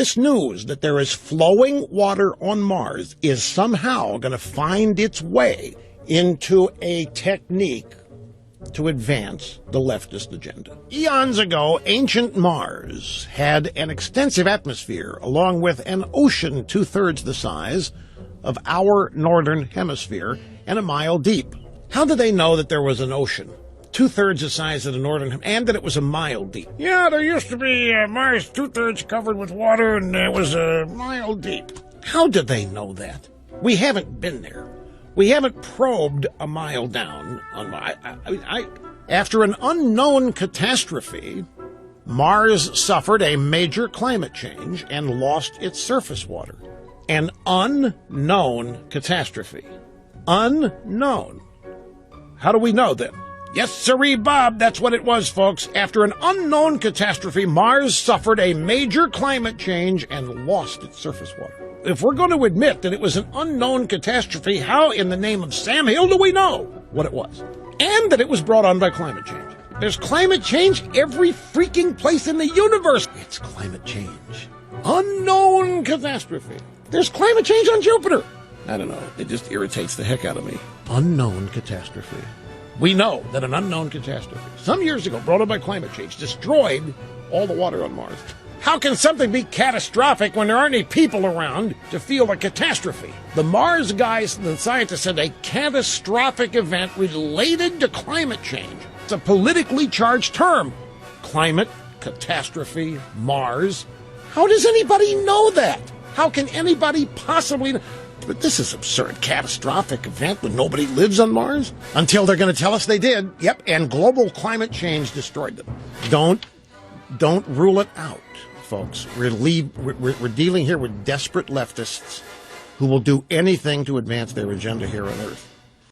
This news that there is flowing water on Mars is somehow going to find its way into a technique to advance the leftist agenda. Eons ago, ancient Mars had an extensive atmosphere, along with an ocean 2/3 the size of our northern hemisphere and a mile deep. How did they know that there was an ocean 2/3 the size of the northern hemisphere and that it was a mile deep? Yeah, there used to be Mars 2/3 covered with water and it was a mile deep. How did they know that? We haven't been there. We haven't probed a mile down. After an unknown catastrophe, Mars suffered a major climate change and lost its surface water. An unknown catastrophe. Unknown. How do we know then? Yes, sirree, Bob, that's what it was, folks. After an unknown catastrophe, Mars suffered a major climate change and lost its surface water. If we're going to admit that it was an unknown catastrophe, how in the name of Sam Hill do we know what it was? And that it was brought on by climate change. There's climate change every freaking place in the universe. It's climate change. Unknown catastrophe. There's climate change on Jupiter. I don't know. It just irritates the heck out of me. Unknown catastrophe. We know that an unknown catastrophe, some years ago, brought on by climate change, destroyed all the water on Mars. How can something be catastrophic when there aren't any people around to feel a catastrophe? The Mars guys, the scientists, said a catastrophic event related to climate change. It's a politically charged term. Climate, catastrophe, Mars. How does anybody know that? How can anybody possibly know? But this is absurd. Catastrophic event when nobody lives on Mars? Until they're going to tell us they did. Yep, and global climate change destroyed them. Don't rule it out, folks. We're dealing here with desperate leftists who will do anything to advance their agenda here on Earth.